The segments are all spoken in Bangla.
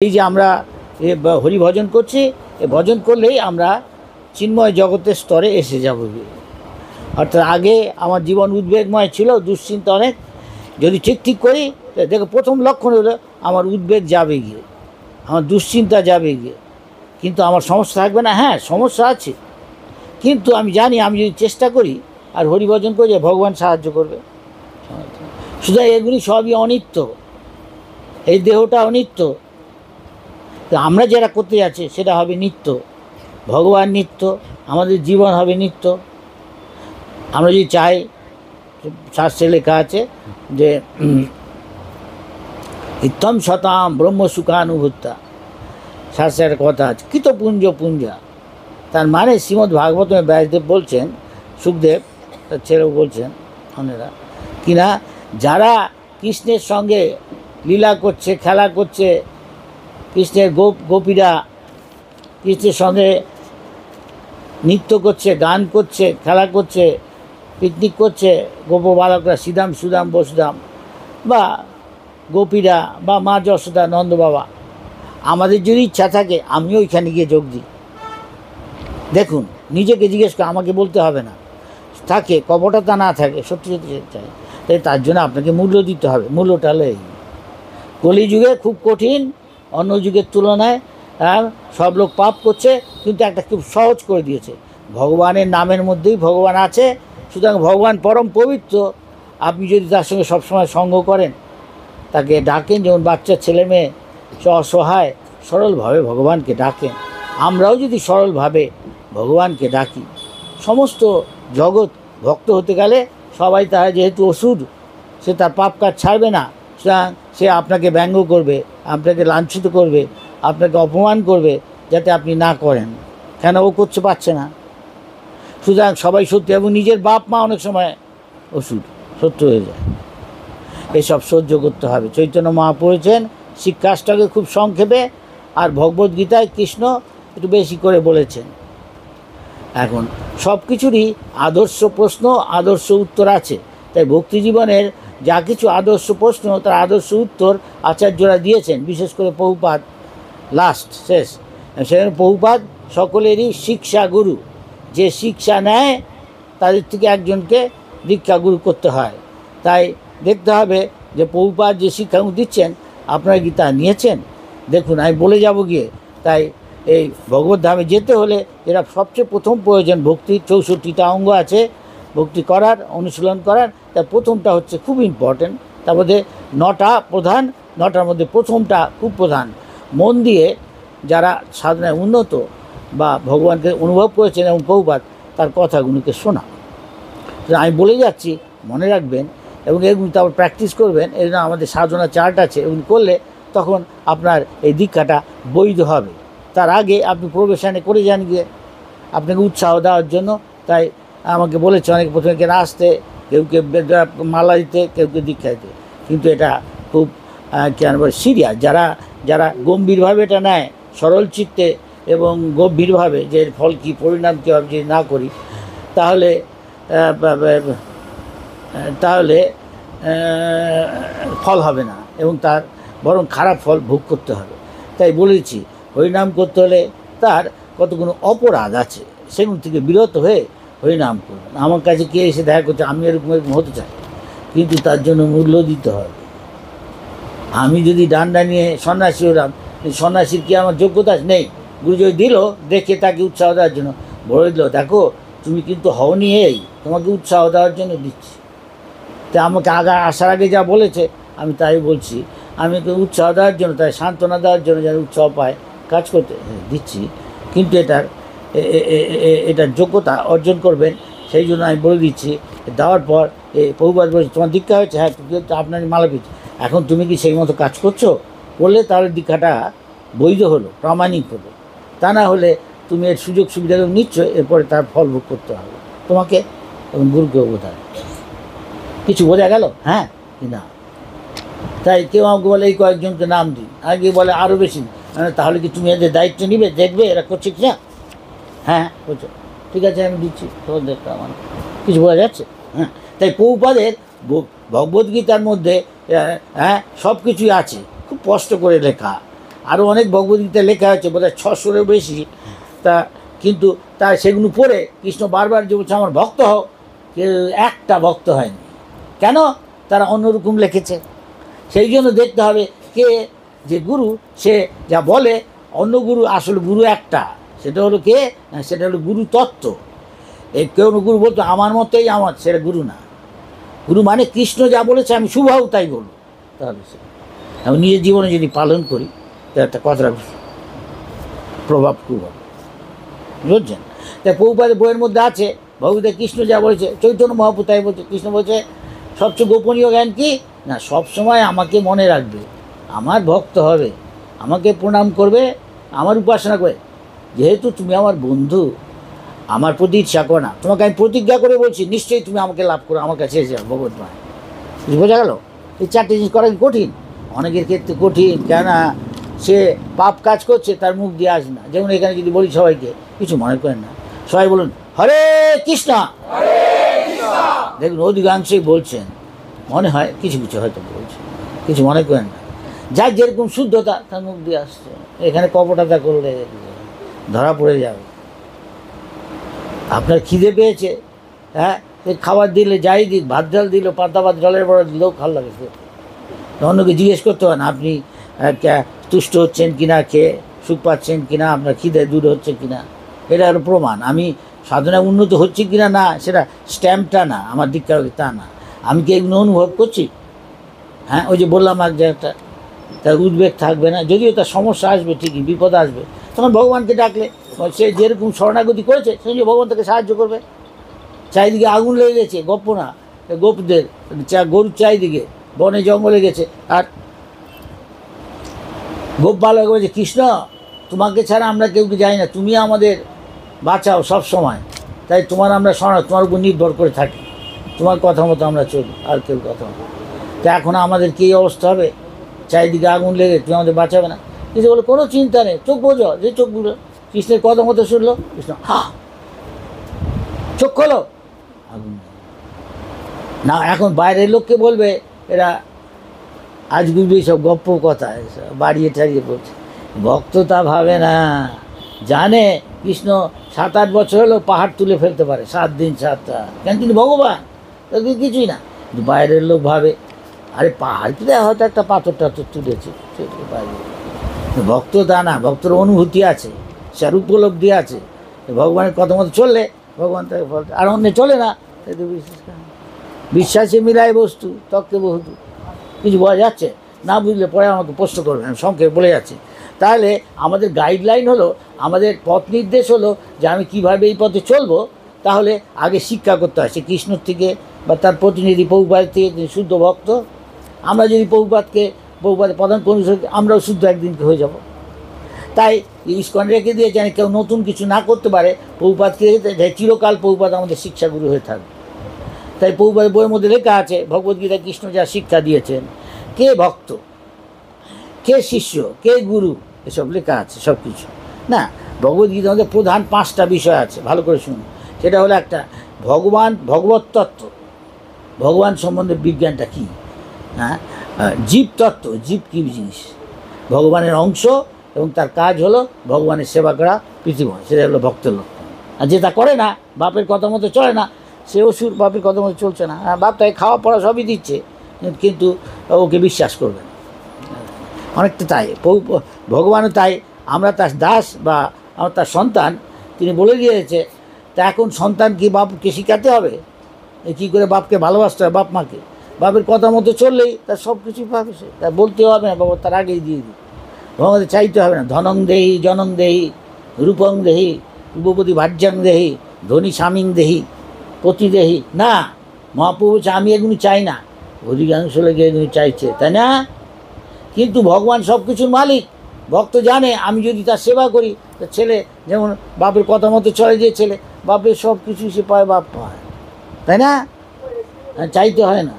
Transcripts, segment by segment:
এই যে আমরা হরি ভজন করছি, এ ভজন করলেই আমরা চিন্ময় জগতের স্তরে এসে যাব। অর্থাৎ আগে আমার জীবন উদ্বেগময় ছিল, দুশ্চিন্তা অনেক। যদি ঠিক করি, দেখো প্রথম লক্ষণ হলো আমার উদ্বেগ যাবে গিয়ে, আমার দুশ্চিন্তা যাবে গিয়ে, কিন্তু আমার সমস্যা থাকবে না। হ্যাঁ, সমস্যা আছে, কিন্তু আমি জানি আমি যদি চেষ্টা করি আর হরিভজন করি, ভগবান সাহায্য করবে। শুধু এগুলি সবই অনিত্য, এই দেহটা অনিত্য। আমরা যেটা করতে যাচ্ছি সেটা হবে নিত্য। ভগবান নিত্য, আমাদের জীবন হবে নিত্য। আমরা যদি চাই, শাস্ত্রে লেখা আছে যে ইত্তম শতাম ব্রহ্ম সুখানুভূতা, শাস্ত্রের কথা আছে কৃতপুঞ্জ পুঞ্জা। তার মানে শ্রীমদ্ ভাগবতমে ব্যাসদেব বলছেন, সুখদেব তার ছেলেও বলছেন অনেরা কিনা, যারা কৃষ্ণের সঙ্গে লীলা করছে, খেলা করছে, কৃষ্ণের গোপীরা কৃষ্ণের সঙ্গে নৃত্য করছে, গান করছে, খেলা করছে, পিকনিক করছে, গোপ বালকরা শ্রীদাম সুদাম বসুদাম, বা গোপীরা, বা মা যশোদা, নন্দ বাবা। আমাদের যদি ইচ্ছা থাকে আমিও ওইখানে গিয়ে যোগ দিই। দেখুন, নিজেকে জিজ্ঞেস করে, আমাকে বলতে হবে না। থাকে কপটতা না থাকে, সত্যি সত্যি চাই, তাই তার জন্য আপনাকে মূল্য দিতে হবে। মূল্যটা হলো এই, কলিযুগে খুব কঠিন, অন্য যুগের তুলনায় সব লোক পাপ করছে, কিন্তু একটা খুব সহজ করে দিয়েছে, ভগবানের নামের মধ্যেই ভগবান আছে। সুতরাং ভগবান পরম পবিত্র। আপনি যদি তার সঙ্গে সবসময় সঙ্গ করেন, তাকে ডাকেন, যেমন বাচ্চা ছেলে মেয়ে অসহায় সরলভাবে ভগবানকে ডাকেন, আমরাও যদি সরলভাবে ভগবানকে ডাকি, সমস্ত জগৎ ভক্ত হতে গেলে সবাই তারা যেহেতু অসুর, সে তার পাপ কাজ ছাড়বে না। সুতরাং সে আপনাকে ব্যঙ্গ করবে, আপনাকে লাঞ্ছিত করবে, আপনাকে অপমান করবে, যাতে আপনি না করেন। কেন? ও করতে পারছে না। সুতরাং সবাই সত্য, এবং নিজের বাপ মা অনেক সময় অসুর, সত্য হয়ে যায়। এসব সহ্য করতে হবে। চৈতন্য মহাপ্রভু শিক্ষাষ্টাকে খুব সংক্ষেপে, আর ভগবদ্গীতায় কৃষ্ণ একটু বেশি করে বলেছেন। এখন সব কিছুরই আদর্শ প্রশ্ন, আদর্শ উত্তর আছে। তাই ভক্তি জীবনের যা কিছু আদর্শ প্রশ্ন, তার আদর্শ উত্তর আচার্যরা দিয়েছেন। বিশেষ করে প্রভুপাদ লাস্ট শেষ, সেখানে প্রভুপাদ সকলেরই শিক্ষা গুরু। যে শিক্ষা নেয় তাদের থেকে একজনকে দীক্ষা গুরু করতে হয়। তাই দেখতে হবে যে প্রভুপাদ যে শিক্ষাগুলো দিচ্ছেন, আপনারা কি তা নিয়েছেন? দেখুন, আমি বলে যাব গিয়ে। তাই এই ভগবত ধামে যেতে হলে এরা সবচেয়ে প্রথম প্রয়োজন। ভক্তির 64টা অঙ্গ আছে ভক্তি করার, অনুশীলন করার। তার প্রথমটা হচ্ছে খুব ইম্পর্টেন্ট। তার মধ্যে 9টা প্রধান, 9টার মধ্যে প্রথমটা খুব প্রধান। মন দিয়ে যারা সাধনায় উন্নত বা ভগবানকে অনুভব করেছেন এবং প্রভুপাদ তার কথাগুলোকে শোনা। আমি বলে যাচ্ছি, মনে রাখবেন, এবং এগুলি তারপর প্র্যাকটিস করবেন। এই জন্য আমাদের সাধনা চার্ট আছে, এগুলি করলে তখন আপনার এই দীক্ষাটা বৈধ হবে। তার আগে আপনি প্রবেশনে করে যান গিয়ে, আপনাকে উৎসাহ দেওয়ার জন্য। তাই আমাকে বলেছে অনেক, প্রথমে কেন আসতে, কেউকে মালা দিতে, কেউকে দীক্ষা দিতে। কিন্তু এটা খুব কেন বলে সিরিয়াস। যারা গম্ভীরভাবে এটা নেয়, সরল চিত্তে এবং গম্ভীরভাবে, যে এর ফল কী, পরিণাম কী হবে যদি না করি, তাহলে ফল হবে না, এবং তার বরং খারাপ ফল ভোগ করতে হবে। তাই বলেছি, হরিনাম করতে হলে তার কতগুলো অপরাধ আছে, সেগুলো থেকে বিরত হয়ে হরিনাম করবেন। আমার কাছে কে এসে দেখা করছে, আমি এরকম হতে চাই, কিন্তু তার জন্য মূল্য দিতে হবে। আমি যদি ডান্ডা নিয়ে সন্ন্যাসী হলাম, সন্ন্যাসীর কি আমার যোগ্যতা নেই? গুরুজি দিল দেখে তাকে উৎসাহ দেওয়ার জন্য, বলে দিল, দেখো তুমি কিন্তু হওনি, এই তোমাকে উৎসাহ দেওয়ার জন্য দিচ্ছি। তাই আমাকে আসার আগে যা বলেছে আমি তাই বলছি, আমি উৎসাহ দেওয়ার জন্য, তাই সান্ত্বনা দেওয়ার জন্য, যেন উৎসাহ পায় কাজ করতে দিচ্ছি। কিন্তু এটার যোগ্যতা অর্জন করবেন, সেই জন্য আমি বলে দিচ্ছি। দেওয়ার পর প্রভুপাদ বলছে, তোমার দীক্ষা হয়েছে? হ্যাঁ, আপনার মালা পিছ। এখন তুমি কি সেই মতো কাজ করছো? করলে তাহলে দীক্ষাটা বৈধ হলো, প্রামাণিক হলো। তা না হলে তুমি এর সুযোগ সুবিধাগুলো নিচ্ছ, এরপরে তার ফল ভোগ করতে হবে তোমাকে এবং গুরুকেও বোঝায়। কিছু বোঝা গেল? হ্যাঁ কি না? তাই কেউ আমাকে বলে এই কয়েকজনকে নাম দিই, আগে বলে আরও বেশি। তাহলে কি তুমি এদের দায়িত্ব নিবে, দেখবে এরা করছে কি না? হ্যাঁ বলছো, ঠিক আছে আমি দিচ্ছি, তোর দেখতে আমার কিছু বোঝা যাচ্ছে? হ্যাঁ। তাই প্রভুপাদের ভগবদ্গীতার মধ্যে সব কিছুই আছে, খুব কষ্ট করে লেখা। আরও অনেক ভগবদ্গীতা লেখা হয়েছে, বোধহয় 600-এর বেশি। তা কিন্তু তার সেগুলো পড়ে কৃষ্ণ বারবার যে বলছে আমার ভক্ত হও, কেউ একটা ভক্ত হয়নি। কেন? তারা অন্যরকম লিখেছে। সেই জন্য দেখতে হবে কে যে গুরু, সে যা বলে অন্য গুরু, আসলে গুরু একটা, সেটা হলো কে না, সেটা হলো গুরু তত্ত্ব। এই কেউ গুরু বলতো আমার মতেই আমার, সেটা গুরু না। গুরু মানে কৃষ্ণ যা বলেছে আমি শুভাও তাই বলবো, তাহলে সে আমি নিজের জীবনে যদি পালন করি তার একটা কথাটা প্রভাব খুব হবে, বুঝছেন? তাই প্রভুপাদের বইয়ের মধ্যে আছে ভগবদ্গীতা কৃষ্ণ যা বলেছে, চৈতন্য মহাপ্রভু তাই বলছে। কৃষ্ণ বলছে সবচেয়ে গোপনীয় জ্ঞান কি না, সবসময় আমাকে মনে রাখবে, আমার ভক্ত হবে, আমাকে প্রণাম করবে, আমার উপাসনা করে। যেহেতু তুমি আমার বন্ধু, আমার প্রতি ইচ্ছা করো না, তোমাকে আমি প্রতিজ্ঞা করে বলছি নিশ্চয়ই তুমি আমাকে লাভ করো, আমার কাছে এসে যাও ভগবৎমায়। বোঝা গেল? এই 4টে জিনিস করা কি কঠিন? অনেকের ক্ষেত্রে কঠিন, কেননা সে পাপ কাজ করছে, তার মুখ দিয়ে আসে না। যেমন এখানে যদি বলি সবাইকে, কিছু মনে করেন না, সবাই বলুন হরে কৃষ্ণ। দেখুন অধিকাংশই বলছেন, মনে হয় কিছু কিছু হয়তো বলছেন, কিছু মনে করেন না। যার যেরকম শুদ্ধতা তার মুখ দিয়ে আসছে। এখানে কপটতা করলে ধরা পড়ে যাবে। আপনার খিদে পেয়েছে, হ্যাঁ, খাবার দিলে যাই দিক, ভাত ডাল দিল, পাতা ভাত জলের বড় দিলেও ভালো লাগে। অন্যকে জিজ্ঞেস করতে হয় না আপনি তুষ্ট হচ্ছেন কিনা, খেয়ে সুখ পাচ্ছেন কিনা, আপনার খিদে দূর হচ্ছে কিনা। এটা হলো প্রমাণ আমি সাধনায় উন্নত হচ্ছে কিনা না, সেটা স্ট্যাম্পটা না, আমার দিকটা তা না। আমি কি এগুলো অনুভব করছি? হ্যাঁ, ওই যে বললাম আজ যে একটা, তার উদ্বেগ থাকবে না, যদিও তার সমস্যা আসবে, ঠিকই বিপদ আসবে, তখন ভগবানকে ডাকলে সে যেরকম শরণাগতি করেছে সেই জন্য ভগবান তাকে সাহায্য করবে। চারিদিকে আগুন লেগে গেছে, গোপ না, গোপদের গরুর চারিদিকে বনে জঙ্গলে গেছে, আর গোপ ভালো বলেছে কৃষ্ণ তোমাকে ছাড়া আমরা কেউ যাই না, তুমি আমাদের বাঁচাও সব সময়, তাই তোমার আমরা তোমার উপর নির্ভর করে থাকি, তোমার কথা মতো আমরা চলি, আর কেউ কথা মতো। তা এখন আমাদের কী অবস্থা হবে? চারিদিকে আগুন লেগে, তুমি আমাদের বাঁচাবে না? কিছু বলে কোনো চিন্তা নেই, চোখ বোঝো, যে চোখগুলো কৃষ্ণের কথা মতো শুনলো, কৃষ্ণ হা চোখ খোলো, আগুন না। এখন বাইরের লোককে বলবে এরা আজগুবি সব গপ্প কথা, বাড়িয়ে টাড়িয়ে বলছে। ভক্ত তা ভাবে না, জানে কৃষ্ণ 7-8 বছর হলো পাহাড় তুলে ফেলতে পারে, 7 দিন 7 রাত, কেন তিনি ভগবান, তাদের কিছুই না। কিন্তু বাইরের লোক ভাবে আরে পাহাড় তুলে হয়তো একটা পাথর টাথর তুলেছে, বাইরে। ভক্ত তা না, ভক্তর অনুভূতি আছে, যার উপলব্ধি আছে, ভগবানের কথা মতো চললে ভগবান তাকে ফল। আর অন্য চলে না, তাই বিশ্বাসে মিলায় বস্তু তককে বহুদূর। কিছু বোঝা যাচ্ছে? না বুঝলে পরে আমাকে প্রশ্ন করবেন, আমি সংক্ষেপে বলে যাচ্ছি। তাহলে আমাদের গাইডলাইন হলো, আমাদের পথ নির্দেশ হলো যে আমি কীভাবে এই পথে চলবো। তাহলে আগে শিক্ষা করতে হয়, সে কৃষ্ণর থেকে বা তার প্রতিনিধি প্রভুপাদের থেকে, তিনি শুদ্ধ ভক্ত। আমরা যদি প্রভুপাদের প্রধান অনুসরণ, আমরাও শুদ্ধ একদিনকে হয়ে যাব। তাই ইস্কন রেখে দিয়ে যেন কেউ নতুন কিছু না করতে পারে, প্রভুপাদকে রেখে চিরকাল প্রভুপাদ আমাদের শিক্ষাগুরু হয়ে থাকবে। তাই প্রভুপাদের বইয়ের মধ্যে লেখা আছে, ভগবদ্গীতা কৃষ্ণ যা শিক্ষা দিয়েছেন, কে ভক্ত, কে শিষ্য, কে গুরু, এসব লেখা আছে সব কিছু। না, ভগবদ্গীতার মধ্যে প্রধান 5টা বিষয় আছে, ভালো করে শুনুন। সেটা হলো একটা ভগবত তত্ত্ব, ভগবান সম্বন্ধে বিজ্ঞানটা কী, হ্যাঁ, জীব তত্ত্ব, জীব কী জিনিস, ভগবানের অংশ এবং তার কাজ হলো ভগবানের সেবা করা পৃথিবী, সেটা হলো ভক্তের লক্ষণ। আর যে তা করে না, বাপের কথা মতো চলে না, সে অসুর, বাপের কথা মতো চলছে না। বাপ তাই খাওয়া পড়া সবই দিচ্ছে, কিন্তু ওকে বিশ্বাস করবে না। অনেকটা তাই ভগবানও তাই, আমরা তার দাস বা আমরা তার সন্তান, তিনি বলে দিয়েছে। তা এখন সন্তান কি বাপকে শেখাতে হবে কী করে বাপকে ভালোবাসতে হয়, বাপ মাকে বাপের কথা মতো চললেই তার সব কিছুই পাবে, সে তা বলতে হবে না, বাবা তার আগেই দিয়ে দিই। ভগবানের চাইতে হবে না ধনং দেহি জনং দেহি রূপং দেহি রূপপতি ভাজ্যাং দেহি ধনী স্বামীং দেহি পতি দেহি। না, মহাপ্রভু আমি এগুলো চাই না, অধিকাংশ লোক এগুলো চাইছে, তাই না? কিন্তু ভগবান সব কিছুর মালিক, ভক্ত জানে আমি যদি তার সেবা করি, তার ছেলে যেমন বাপের কথা মতো চলে, যে ছেলে বাপের সব কিছু সে পায়, বাপ পায়, তাই না? চাইতে হয় না,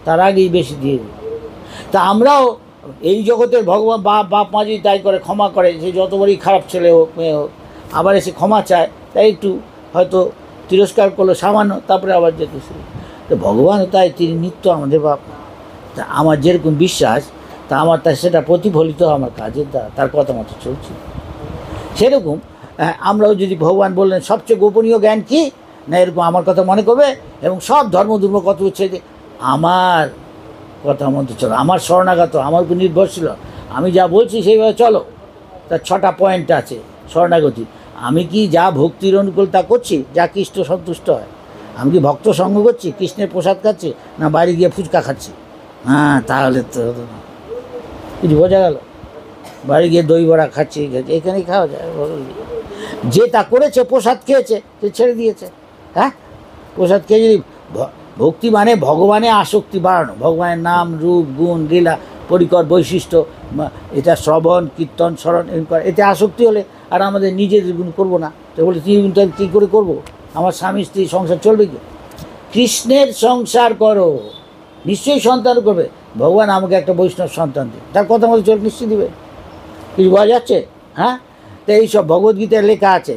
তার আগেই বেশি দিয়ে দিই। তা আমরাও এই জগতের ভগবান বাপ মা যদি তাই করে, ক্ষমা করে, সে যত বড়ই খারাপ ছেলে হোক মেয়ে হোক, আবার এসে ক্ষমা চায়, তাই একটু হয়তো তিরস্কার করলো সামান্য, তারপরে আবার যেতে শুরু। তো ভগবানও তাই, তিনি নিত্য আমাদের বাপ। তা আমার যেরকম বিশ্বাস তা আমার তা সেটা প্রতিফলিত আমার কাজের দ্বারা, তার কথা মতো চলছি। সেরকম আমরাও যদি ভগবান বললেন সবচেয়ে গোপনীয় জ্ঞান কি না, এরকম আমার কথা মনে করবে এবং সব ধর্ম কত হচ্ছে যে আমার কথা মতো চলো, আমার শরণাগত, আমার উপর নির্ভরশীল, আমি যা বলছি সেইভাবে চলো। তার 6টা পয়েন্ট আছে শরণাগতি। আমি কি যা ভক্তির অনুকূল তা করছি, যা কৃষ্ণ সন্তুষ্ট হয়? আমি কি ভক্ত সঙ্গ করছি, কৃষ্ণের প্রসাদ খাচ্ছি, না বাড়ি গিয়ে ফুচকা খাচ্ছি? হ্যাঁ, তাহলে তো কিছু বোঝা গেল। বাড়ি গিয়ে দই বড়া খাচ্ছি, এখানেই খাওয়া যায়। যে তা করেছে, প্রসাদ খেয়েছে, সে ছেড়ে দিয়েছে। হ্যাঁ, প্রসাদ খেয়ে যদি ভক্তি মানে ভগবানের আসক্তি বাড়ানো, ভগবানের নাম রূপ গুণ লীলা পরিকর বৈশিষ্ট্য, এটা শ্রবণ কীর্তন স্মরণ এতে আসক্তি হলে আর আমাদের নিজেদের গুণ করবো না। তো বলে তুই গুণটা কী করে করবো? আমার স্বামী স্ত্রী সংসার চলবে কি? কৃষ্ণের সংসার করো, নিশ্চয়ই সন্তান করবে। ভগবান আমাকে একটা বৈষ্ণব সন্তান দিন, তার কথা মতো চল নিশ্চয়ই দিবে। কিছু বোঝা যাচ্ছে? হ্যাঁ, তো এইসব ভগবদ্গীতায় লেখা আছে।